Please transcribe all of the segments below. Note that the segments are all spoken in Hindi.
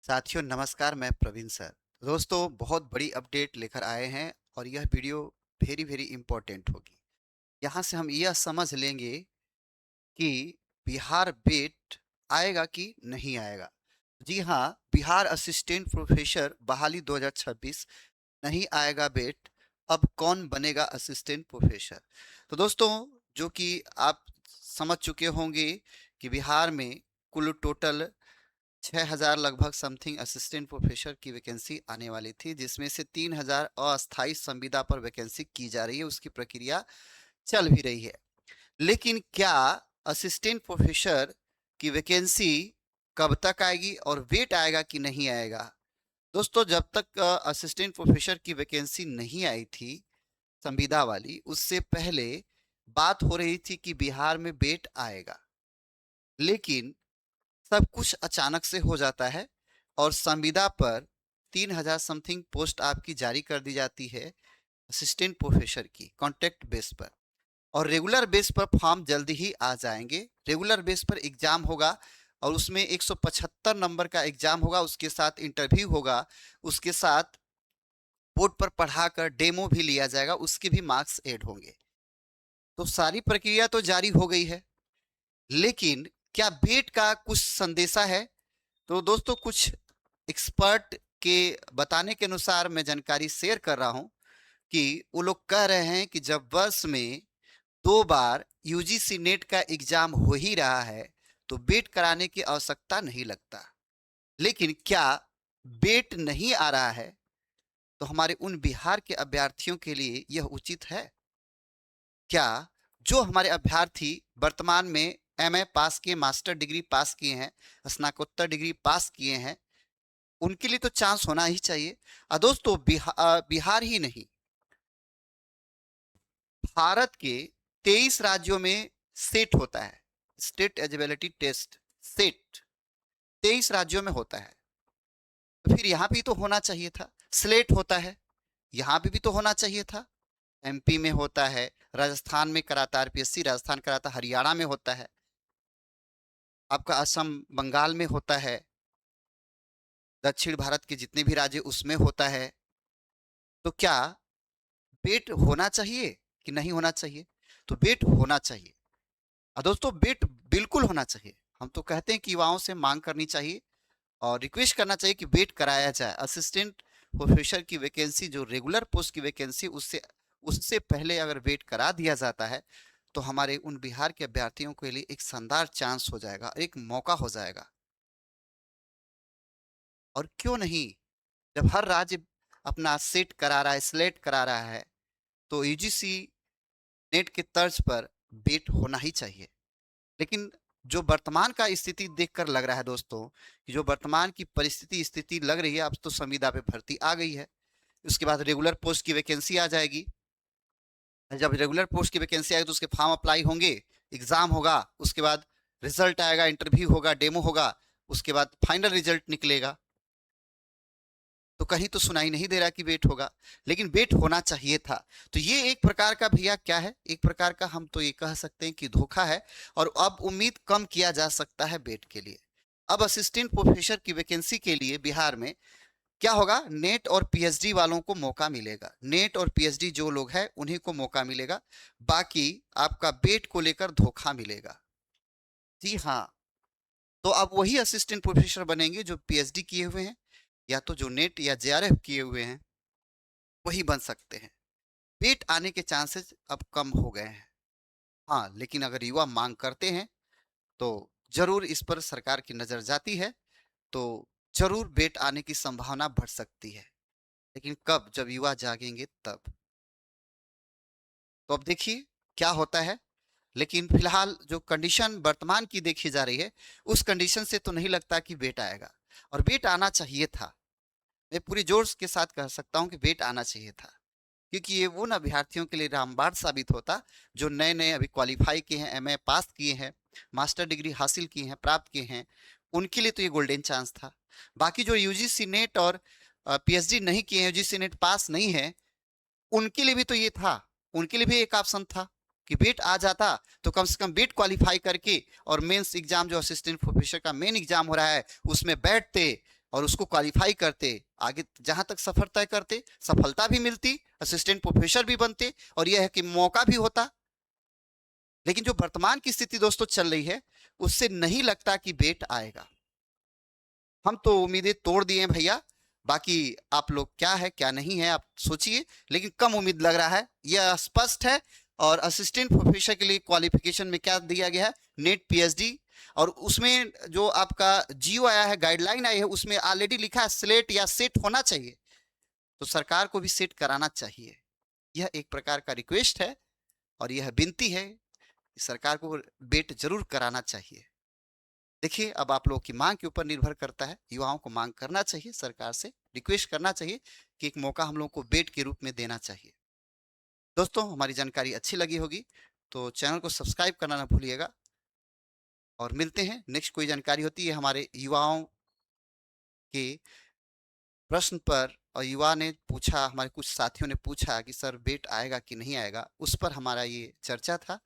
साथियों नमस्कार, मैं प्रवीण सर। दोस्तों बहुत बड़ी अपडेट लेकर आए हैं और यह वीडियो वेरी वेरी इंपॉर्टेंट होगी। यहाँ से हम यह समझ लेंगे कि बिहार बेट आएगा कि नहीं आएगा। जी हाँ, बिहार असिस्टेंट प्रोफेसर बहाली 2026 नहीं आएगा बेट। अब कौन बनेगा असिस्टेंट प्रोफेसर? तो दोस्तों, जो कि आप समझ चुके होंगे कि बिहार में कुल टोटल 6,000 लगभग समथिंग असिस्टेंट प्रोफेसर की वैकेंसी आने वाली थी, जिसमें से 3,000 अस्थायी संविदा पर वैकेंसी की जा रही है। उसकी प्रक्रिया चल भी रही है। लेकिन क्या असिस्टेंट प्रोफेसर की वैकेंसी कब तक आएगी और वेट आएगा कि नहीं आएगा? दोस्तों, जब तक असिस्टेंट प्रोफेसर की वैकेंसी नहीं आई थी संविदा वाली, उससे पहले बात हो रही थी कि बिहार में बेट आएगा। लेकिन सब कुछ अचानक से हो जाता है और संविदा पर 3,000 समथिंग पोस्ट आपकी जारी कर दी जाती है असिस्टेंट प्रोफेसर की कॉन्ट्रैक्ट बेस पर। और रेगुलर बेस पर फॉर्म जल्दी ही आ जाएंगे। रेगुलर बेस पर एग्जाम होगा और उसमें 175 नंबर का एग्जाम होगा, उसके साथ इंटरव्यू होगा, उसके साथ बोर्ड पर पढ़ाकर डेमो भी लिया जाएगा, उसके भी मार्क्स ऐड होंगे। तो सारी प्रक्रिया तो जारी हो गई है, लेकिन क्या बेट का कुछ संदेशा है? तो दोस्तों, कुछ एक्सपर्ट के बताने के अनुसार मैं जानकारी शेयर कर रहा हूं कि वो लोग कह रहे हैं कि जब वर्ष में 2 बार यूजीसी नेट का एग्जाम हो ही रहा है तो बेट कराने की आवश्यकता नहीं लगता। लेकिन क्या बेट नहीं आ रहा है तो हमारे उन बिहार के अभ्यर्थियों के लिए यह उचित है? क्या जो हमारे अभ्यर्थी वर्तमान में एमए पास किए, मास्टर डिग्री पास किए हैं, स्नातकोत्तर डिग्री पास किए हैं, उनके लिए तो चांस होना ही चाहिए। दोस्तों, बिहार ही नहीं, भारत के 23 राज्यों में सेट होता है, स्टेट एलिजिबिलिटी टेस्ट। सेट 23 राज्यों में होता है, तो फिर यहाँ भी तो होना चाहिए था। स्लेट होता है, यहाँ भी तो होना चाहिए था। एमपी में होता है, राजस्थान में कराता है आरपीएससी, राजस्थान कराता है, हरियाणा में होता है, आपका असम बंगाल में होता है, दक्षिण भारत के जितने भी राज्य उसमें होता है। तो क्या बेट होना चाहिए कि नहीं होना चाहिए? तो बेट होना चाहिए। दोस्तों, बेट बिल्कुल होना चाहिए। हम तो कहते हैं कि युवाओं से मांग करनी चाहिए और रिक्वेस्ट करना चाहिए कि बेट कराया जाए। असिस्टेंट प्रोफेसर की वैकेंसी, जो रेगुलर पोस्ट की वैकेंसी, उससे उससे पहले अगर वेट करा दिया जाता है तो हमारे उन बिहार के अभ्यर्थियों के लिए एक शानदार चांस हो जाएगा, एक मौका हो जाएगा। और क्यों नहीं, जब हर राज्य अपना सेट करा रहा है, सिलेक्ट करा रहा है, तो यूजीसी नेट के तर्ज पर बेट होना ही चाहिए। लेकिन जो वर्तमान का स्थिति देखकर लग रहा है दोस्तों, कि जो वर्तमान की परिस्थिति स्थिति लग रही है, अब तो संविदा पे भर्ती आ गई है, उसके बाद रेगुलर पोस्ट की वैकेंसी आ जाएगी। जब रेगुलर पोस्ट की वैकेंसी आएगी तो उसके फॉर्म अप्लाई होंगे, एग्जाम होगा, उसके बाद रिजल्ट आएगा, इंटरव्यू होगा, डेमो होगा, उसके बाद फाइनल रिजल्ट निकलेगा। तो कहीं तो सुनाई नहीं दे रहा कि वेट होगा, लेकिन वेट होना चाहिए था। तो ये एक प्रकार का भैया क्या है, एक प्रकार का हम तो ये कह सकते हैं कि धोखा है। और अब उम्मीद कम किया जा सकता है वेट के लिए। अब असिस्टेंट प्रोफेसर की वैकेंसी के लिए बिहार में क्या होगा, नेट और पीएचडी वालों को मौका मिलेगा। नेट और पीएचडी जो लोग हैं उन्हीं को मौका मिलेगा, बाकी आपका बेट को लेकर धोखा मिलेगा। जी हाँ, तो अब वही असिस्टेंट प्रोफेसर बनेंगे जो पीएचडी किए हुए हैं, या तो जो नेट या जेआरएफ किए हुए हैं वही बन सकते हैं। पेट आने के चांसेस अब कम हो गए हैं। हाँ, लेकिन अगर युवा मांग करते हैं तो जरूर इस पर सरकार की नजर जाती है, तो जरूर बेट आने की संभावना बढ़ सकती है। लेकिन कब, जब युवा जागेंगे तब। तो अब देखिए क्या होता है। लेकिन फिलहाल जो कंडीशन वर्तमान की देखी जा रही है, उस कंडीशन से तो नहीं लगता कि बेट आएगा। और बेट आना चाहिए था। मैं पूरी जोर के साथ कह सकता हूं कि बेट आना चाहिए था, क्योंकि ये वो ना अभ्यर्थियों के लिए रामबाण साबित होता जो नए नए अभी क्वालिफाई किए हैं, एमए पास किए हैं, मास्टर डिग्री हासिल किए हैं, प्राप्त किए हैं। उनके लिए तो ये गोल्डन चांस था। बाकी जो यूजीसी नेट और पीएचडी नहीं किए हैं, यूजीसी नेट पास नहीं है, उनके लिए भी तो ये था। उनके लिए भी एक ऑप्शन था कि बेट आ जाता तो कम से कम बेट क्वालिफाई करके और मेंस एग्जाम जो असिस्टेंट प्रोफेसर का मेन एग्जाम हो रहा है उसमें बैठते, और उसको क्वालिफाई करते, आगे जहां तक सफर तय करते, सफलता भी मिलती, असिस्टेंट प्रोफेसर भी बनते, और यह है कि मौका भी होता। लेकिन जो वर्तमान की स्थिति दोस्तों चल रही है, उससे नहीं लगता कि बेट आएगा। हम तो उम्मीदें तोड़ दिए हैं भैया। बाकी आप लोग क्या है क्या नहीं है आप सोचिए, लेकिन कम उम्मीद लग रहा है, यह स्पष्ट है। और असिस्टेंट प्रोफेसर के लिए क्वालिफिकेशन में क्या दिया गया है? Net PhD. और उसमें जो आपका जीओ आया है, गाइडलाइन आई है, उसमें ऑलरेडी लिखा है स्लेट या सेट होना चाहिए। तो सरकार को भी सेट कराना चाहिए। यह एक प्रकार का रिक्वेस्ट है और यह विनती है कि सरकार को बेट जरूर कराना चाहिए। देखिए, अब आप लोगों की मांग के ऊपर निर्भर करता है। युवाओं को मांग करना चाहिए, सरकार से रिक्वेस्ट करना चाहिए कि एक मौका हम लोग को बेट के रूप में देना चाहिए। दोस्तों, हमारी जानकारी अच्छी लगी होगी तो चैनल को सब्सक्राइब करना ना भूलिएगा। और मिलते हैं नेक्स्ट, कोई जानकारी होती है हमारे युवाओं के प्रश्न पर, और युवा ने पूछा, हमारे कुछ साथियों ने पूछा कि सर बेट आएगा कि नहीं आएगा, उस पर हमारा ये चर्चा था।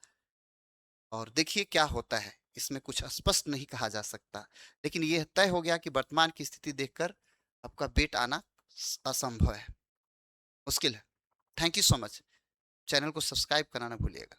और देखिए क्या होता है, इसमें कुछ स्पष्ट नहीं कहा जा सकता, लेकिन यह तय हो गया कि वर्तमान की स्थिति देखकर आपका बेट आना असंभव है, मुश्किल है। Thank you so much. Channel को सब्सक्राइब करना ना भूलिएगा।